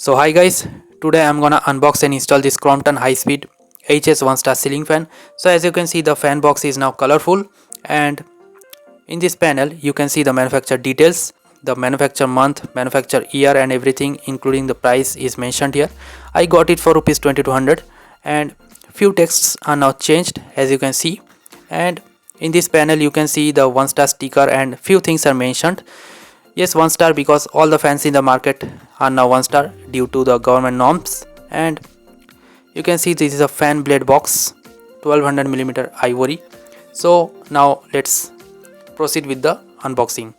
So hi guys, today I'm gonna unbox and install this Crompton HIGHSPEED HS 1-star ceiling fan. So as you can see, the fan box is now colorful, and in this panel you can see the manufacturer details, the manufacturer month, manufacturer year and everything including the price is mentioned here. I got it for rupees 2200 and few texts are now changed as you can see, and in this panel you can see the 1-star sticker and few things are mentioned. Yes, 1-star because all the fans in the market are now 1-star due to the government norms. And you can see this is a fan blade box, 1200mm ivory. So now let's proceed with the unboxing.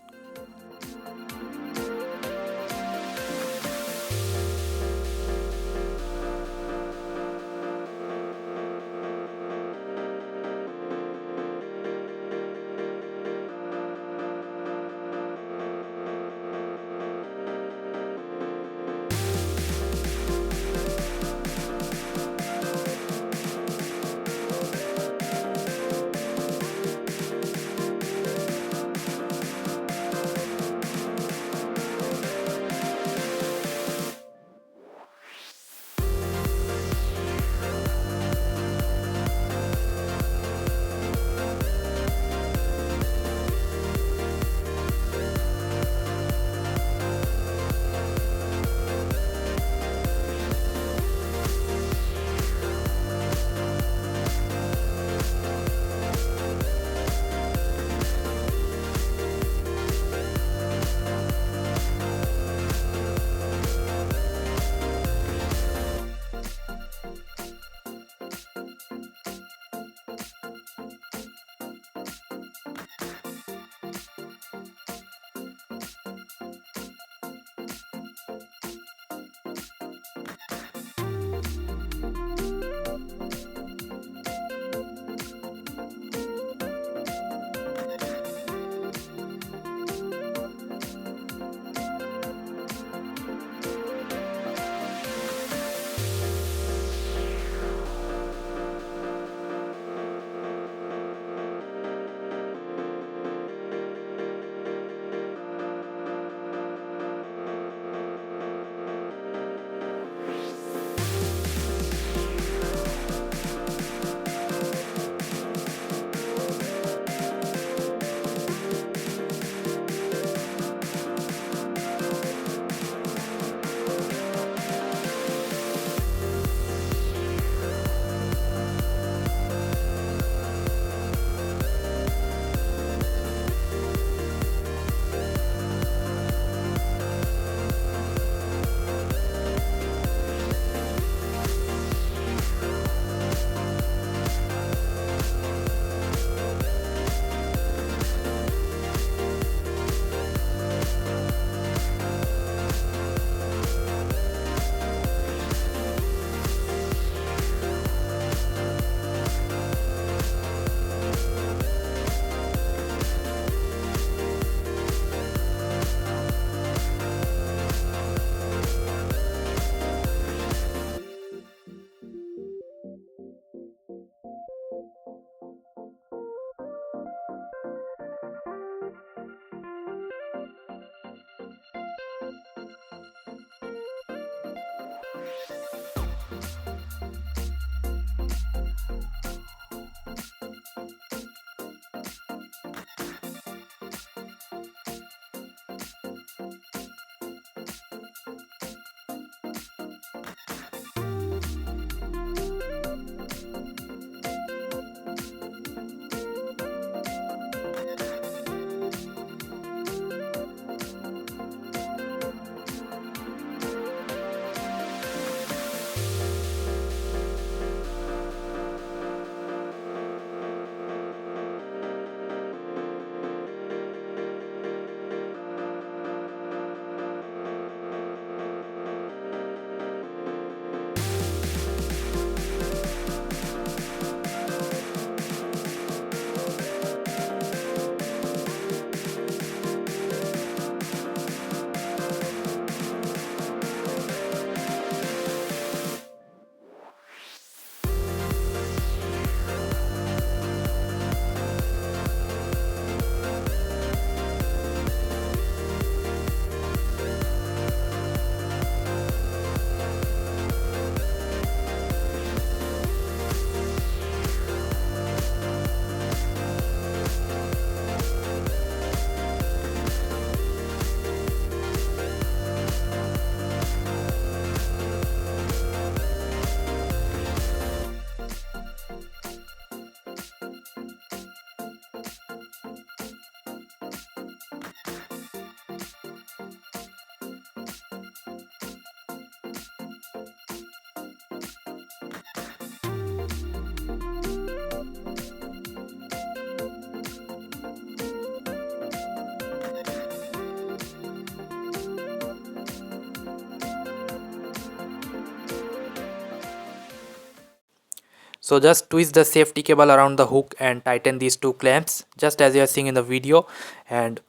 So just twist the safety cable around the hook and tighten these two clamps just as you are seeing in the video. And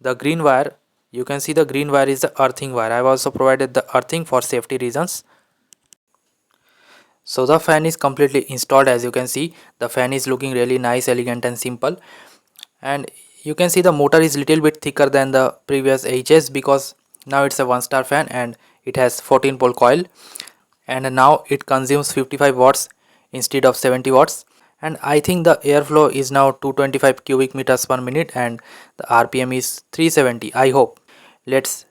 the green wire, you can see the green wire is the earthing wire. I have also provided the earthing for safety reasons. So the fan is completely installed. As you can see, the fan is looking really nice, elegant and simple. And you can see the motor is little bit thicker than the previous HS because now it's a 1-star fan and it has 14 pole coil, and now it consumes 55 watts instead of 70 watts. And I think the airflow is now 225 cubic meters per minute and the RPM is 370, I hope. Let's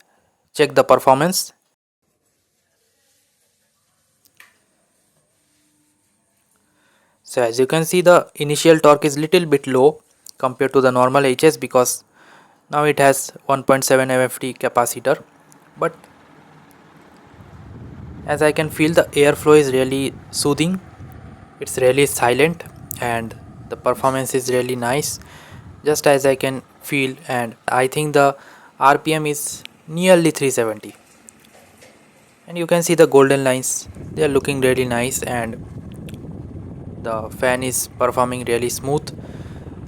check the performance. So as you can see, the initial torque is little bit low compared to the normal HS because now it has 1.7 MFT capacitor, but as I can feel the airflow is really soothing. It's really silent and the performance is really nice just as I can feel, and I think the RPM is nearly 370. And you can see the golden lines, they are looking really nice, and the fan is performing really smooth,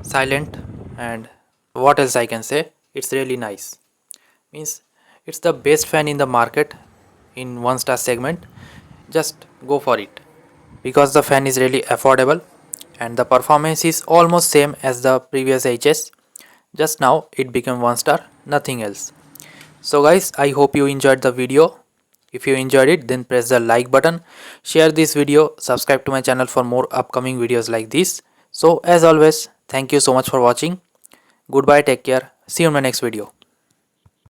silent, and what else I can say, it's really nice. Means it's the best fan in the market in 1-star segment. Just go for it because the fan is really affordable and the performance is almost same as the previous HS. Just now it became 1-star, nothing else. So guys, I hope you enjoyed the video. If you enjoyed it, then press the like button, share this video, subscribe to my channel for more upcoming videos like this. So as always, thank you so much for watching. Goodbye, take care, see you in my next video.